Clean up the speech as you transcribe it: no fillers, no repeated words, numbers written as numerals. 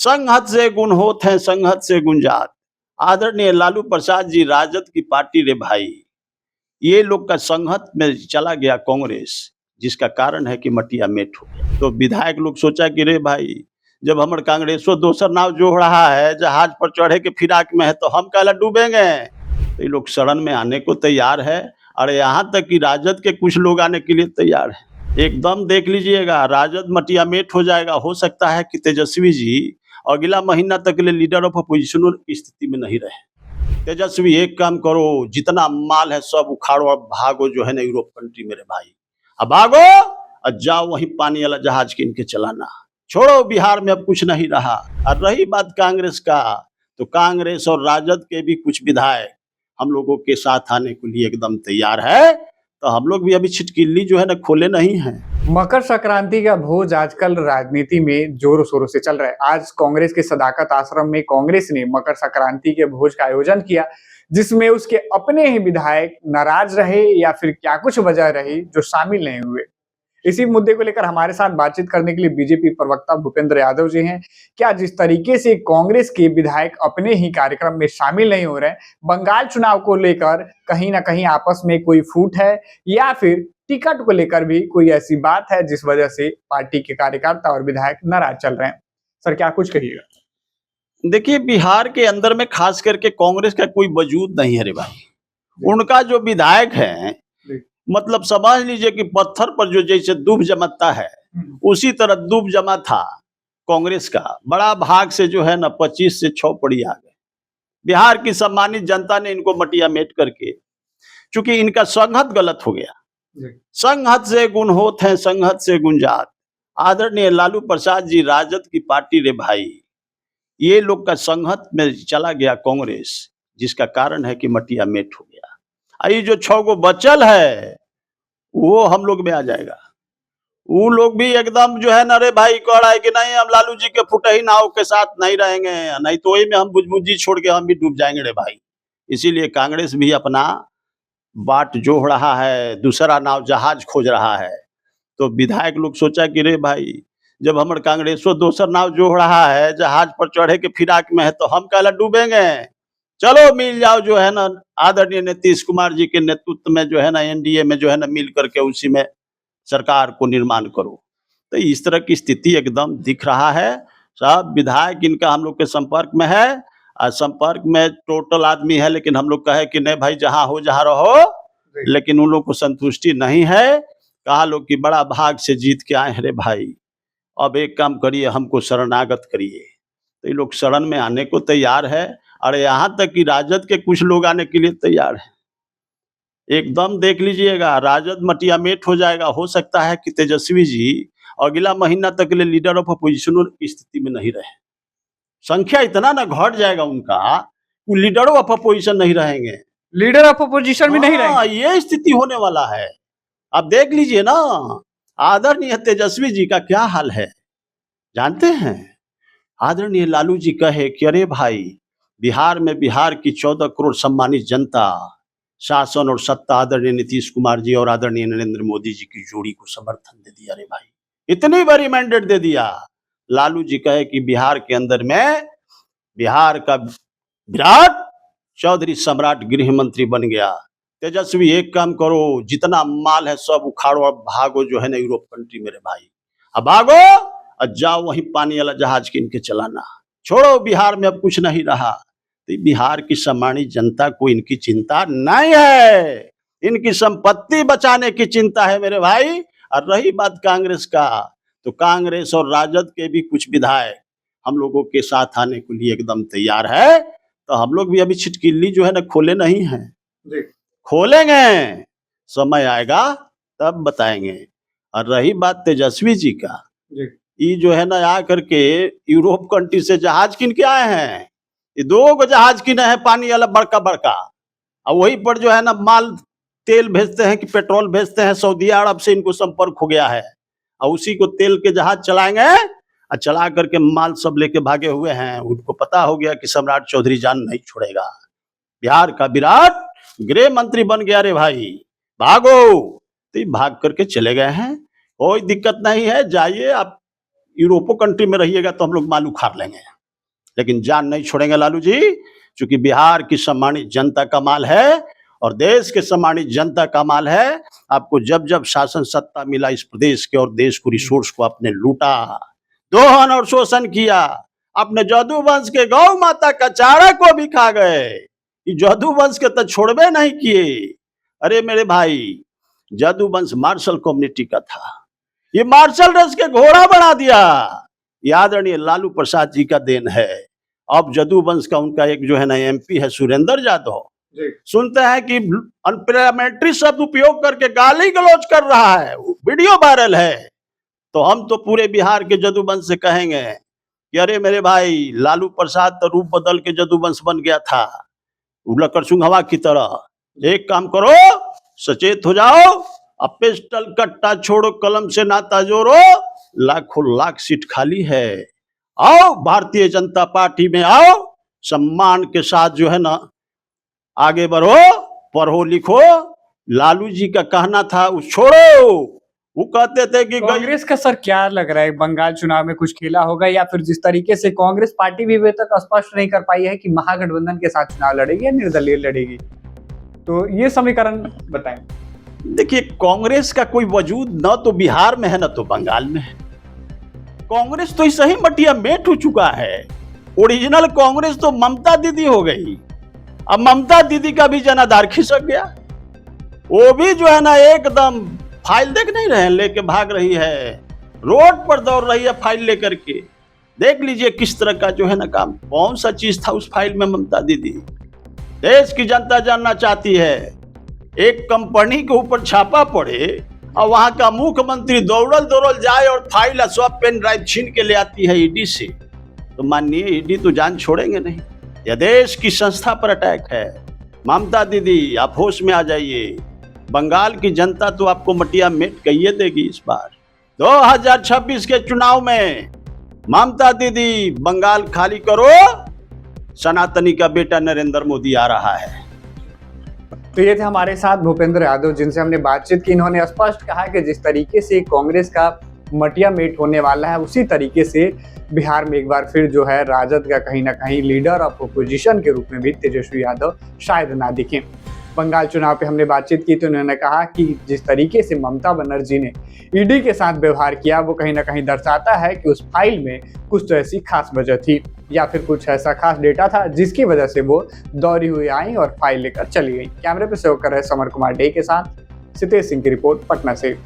संघत से गुण होत है, संघत से गुंजात। आदरणीय लालू प्रसाद जी राजद की पार्टी रे भाई, ये लोग का संघत में चला गया कांग्रेस, जिसका कारण है कि मटिया मेट हो गया। तो विधायक लोग सोचा कि रे भाई, जब हमारे कांग्रेसो दोसर नाव जोड़ रहा है, जहाज पर चढ़े के फिराक में है, तो हम काला डूबेंगे। तो ये लोग शरण में आने को तैयार है, और यहाँ तक कि राजद के कुछ लोग आने के लिए तैयार है। एकदम देख लीजिएगा, राजद मटिया मेट हो जाएगा। हो सकता है कि तेजस्वी जी अगला महीना तक के लिए लीडर ऑफ अपोजिशन की स्थिति में नहीं रहे। तेजस्वी, एक काम करो, जितना माल है सब उखाड़ो और भागो, जो है ना यूरोप कंट्री मेरे भाई। अब भागो और जाओ वहीं पानी वाला जहाज कीन के चलाना। छोड़ो, बिहार में अब कुछ नहीं रहा। और रही बात कांग्रेस का, तो कांग्रेस और राजद के भी कुछ विधायक हम लोगों के साथ आने के लिए एकदम तैयार है। तो हम लोग भी अभी छिटकिली जो है ना खोले नहीं है। मकर संक्रांति का भोज आजकल राजनीति में जोरों शोरों से चल रहा है। आज कांग्रेस के सदाकत आश्रम में कांग्रेस ने मकर संक्रांति के भोज का आयोजन किया, जिसमें उसके अपने ही विधायक नाराज रहे या फिर क्या कुछ वजह रही जो शामिल नहीं हुए। इसी मुद्दे को लेकर हमारे साथ बातचीत करने के लिए बीजेपी प्रवक्ता भूपेंद्र यादव जी हैं। क्या जिस तरीके से कांग्रेस के विधायक अपने ही कार्यक्रम में शामिल नहीं हो रहे, बंगाल चुनाव को लेकर कहीं ना कहीं आपस में कोई फूट है, या फिर टिकट को लेकर भी कोई ऐसी बात है जिस वजह से पार्टी के कार्यकर्ता और विधायक नाराज चल रहे हैं? सर, क्या कुछ कहिएगा? देखिए, बिहार के अंदर में खास करके कांग्रेस का कोई वजूद नहीं है रे भाई। उनका जो विधायक है, मतलब समझ लीजिए कि पत्थर पर जो जैसे दूब जमता है, उसी तरह दूब जमा था कांग्रेस का। बड़ा भाग से जो है ना 25 से 6 पड़ी आ गए। बिहार की सम्मानित जनता ने इनको मटिया मेट करके, चूंकि इनका संघत गलत हो गया। संघत से गुण होत है, संघत से गुंजात। आदरणीय लालू प्रसाद जी राजद की पार्टी रे भाई, ये लोग का संघत में चला गया कांग्रेस, जिसका कारण है कि मटिया मेट हो गया। ये जो 6 गो बचल है, वो हम लोग में आ जाएगा। वो लोग भी एकदम जो है ना रे भाई कह रहा है कि नहीं, हम लालू जी के फुटही नाव के साथ नहीं रहेंगे, नहीं तो वही में हम बुझबुझी छोड़ के हम भी डूब जाएंगे रे भाई। इसीलिए कांग्रेस भी अपना बाट जोड़ रहा है, दूसरा नाव जहाज खोज रहा है। तो विधायक लोग सोचा कि रे भाई, जब हमारे कांग्रेसो दोसर नाव जोड़ रहा है, जहाज पर चढ़े के फिराक में है, तो हम काला डूबेंगे। चलो मिल जाओ, जो है ना आदरणीय नीतीश कुमार जी के नेतृत्व में जो है ना एनडीए में जो है ना मिल करके उसी में सरकार को निर्माण करो। तो इस तरह की स्थिति एकदम दिख रहा है। सब विधायक इनका हम लोग के संपर्क में है, और संपर्क में टोटल आदमी है, लेकिन हम लोग कहे कि नहीं भाई, जहाँ हो जहाँ रहो, लेकिन उन लोग को संतुष्टि नहीं है। कहा लोग कि बड़ा भाग से जीत के आए हैं रे भाई, अब एक काम करिए, हमको शरणागत करिए। तो ये लोग शरण में आने को तैयार है, और यहाँ तक कि राजद के कुछ लोग आने के लिए तैयार है। एकदम देख लीजिएगा, राजद मटिया मेट हो जाएगा। हो सकता है कि तेजस्वी जी अगला महीना तक के लिए लीडर ऑफ अपोजिशन की स्थिति में नहीं रहे। संख्या इतना ना घट जाएगा उनका, वो लीडर ऑफ अपोजिशन नहीं रहेंगे। लीडर ऑफ अपोजिशन भी नहीं रहेंगे, ये स्थिति होने वाला है। आप देख लीजिए ना, आदरणीय तेजस्वी जी का क्या हाल है जानते हैं? आदरणीय लालू जी कहे कि अरे भाई, बिहार में बिहार की 14 करोड़ सम्मानित जनता, शासन और सत्ता आदरणीय नीतीश कुमार जी और आदरणीय नरेंद्र मोदी जी की जोड़ी को समर्थन दे दिया। रे भाई, इतनी बड़ी मैंडेट दे दिया। लालू जी कहे कि बिहार के अंदर में बिहार का विराट चौधरी सम्राट गृह मंत्री बन गया। तेजस्वी, एक काम करो, जितना माल है सब उखाड़ो और भागो, जो है ना यूरोप कंट्री मेरे भाई। अब भागो और जाओ वहीं पानी वाला जहाज कीन के चलाना। छोड़ो, बिहार में अब कुछ नहीं रहा। तो बिहार की सम्मानित जनता को इनकी चिंता नहीं है, इनकी संपत्ति बचाने की चिंता है मेरे भाई। और रही बात कांग्रेस का, तो कांग्रेस और राजद के भी कुछ विधायक हम लोगों के साथ आने के लिए एकदम तैयार है। तो हम लोग भी अभी छिटकिली जो है ना खोले नहीं है, खोलेंगे, समय आएगा तब बताएंगे। और रही बात तेजस्वी जी का, ये जो है ना आ करके यूरोप कंट्री से जहाज किन के आए हैं। ये 2 गो जहाज किने हैं, पानी वाला बड़का बड़का, और वही पर जो है ना माल तेल भेजते हैं कि पेट्रोल भेजते हैं। सऊदी अरब से इनको संपर्क हो गया है, और उसी को तेल के जहाज चलाएंगे, और चला करके माल सब लेके भागे हुए हैं। उनको पता हो गया कि सम्राट चौधरी जान नहीं छोड़ेगा। बिहार का विराट गृह मंत्री बन गया रे भाई, भागो। तो भाग करके चले गए हैं, कोई दिक्कत नहीं है, जाइए आप यूरोपो कंट्री में रहिएगा तो हम लोग माल उखाड़ लेंगे, लेकिन जान नहीं छोड़ेंगे लालू जी, क्योंकि बिहार की सम्मानित जनता का माल है और देश के सम्मानित जनता का माल है। आपको जब जब शासन सत्ता मिला इस प्रदेश के और देश को, रिसोर्स को आपने लूटा, दोहन और शोषण किया। अपने जदुवंश के गौ माता का चारा को भी खा गए, जदुवंश के तो छोड़बे नहीं किए। अरे मेरे भाई, जदुवंश मार्शल कम्युनिटी का था, ये मार्शल रस के घोड़ा बना दिया। ये आदरणीय लालू प्रसाद जी का देन है। अब जदुवंश का उनका एक जो है ना एमपी है सुरेंद्र यादव, सुनते हैं कि अनपार्लियामेंट्री शब्द उपयोग करके गाली गलौज कर रहा है, वीडियो वायरल है। तो हम तो पूरे बिहार के जदुवंश से कहेंगे कि अरे मेरे भाई, लालू प्रसाद तो रूप बदल के जदुवंश बन गया था, लकड़सुंघवा की तरह। एक काम करो, सचेत हो जाओ, अब पिस्टल कट्टा छोड़ो, कलम से नाता जोड़ो, लाखों लाख सीट खाली है। आओ भारतीय जनता पार्टी में आओ, सम्मान के साथ जो है ना आगे बढ़ो, पढ़ो लिखो। लालू जी का कहना था उस छोड़ो, वो कहते थे कि कांग्रेस का सर क्या लग रहा है, बंगाल चुनाव में कुछ खेला होगा, या फिर जिस तरीके से कांग्रेस पार्टी भी अभी तक स्पष्ट नहीं कर पाई है कि महागठबंधन के साथ चुनाव लड़ेगी या निर्दलीय लड़ेगी, तो ये समीकरण बताएं। देखिए, कांग्रेस का कोई वजूद न तो बिहार में है न तो बंगाल में है। कांग्रेस तो सही मटिया मेट हो चुका है। ओरिजिनल कांग्रेस तो ममता दीदी हो गई। अब ममता दीदी का भी जनाधार खिसक गया, वो भी जो है ना एकदम फाइल देख नहीं रहे, लेके भाग रही है, रोड पर दौड़ रही है फाइल लेकर के। देख लीजिए किस तरह का जो है ना काम, कौन सा चीज था उस फाइल में ममता दीदी। देश की जनता जानना चाहती है, एक कंपनी के ऊपर छापा पड़े और वहां का मुख्यमंत्री दौड़ल जाए और फाइल सब पेन ड्राइव छीन के ले आती है ईडी से, तो माननीय ईडी तो जान छोड़ेंगे नहीं। यह देश की संस्था पर अटैक है। ममता दीदी, आप होश में आ जाइए। बंगाल की जनता तो आपको मटिया मेट कहिए देगी इस बार। 2026 के चुनाव में ममता दीदी, बंगाल खाली करो, सनातनी का बेटा नरेंद्र मोदी आ रहा है। तो ये थे हमारे साथ भूपेंद्र यादव, जिनसे हमने बातचीत की। इन्होंने स्पष्ट कहा कि जिस तरीके से कांग्रेस का मटिया मेट होने वाला है, उसी तरीके से बिहार में एक बार फिर जो है राजद का कहीं ना कहीं लीडर ऑफ ओपोजिशन के रूप में भी तेजस्वी यादव शायद ना दिखें। बंगाल चुनाव पे हमने बातचीत की तो उन्होंने कहा कि जिस तरीके से ममता बनर्जी ने ईडी के साथ व्यवहार किया, वो कहीं ना कहीं दर्शाता है कि उस फाइल में कुछ तो ऐसी खास वजह थी, या फिर कुछ ऐसा खास डेटा था जिसकी वजह से वो दौड़ी हुई आई और फाइल लेकर चली गई। कैमरे पर सहयोग कर रहे समर कुमार डे के साथ सितेश सिंह की रिपोर्ट पटना से।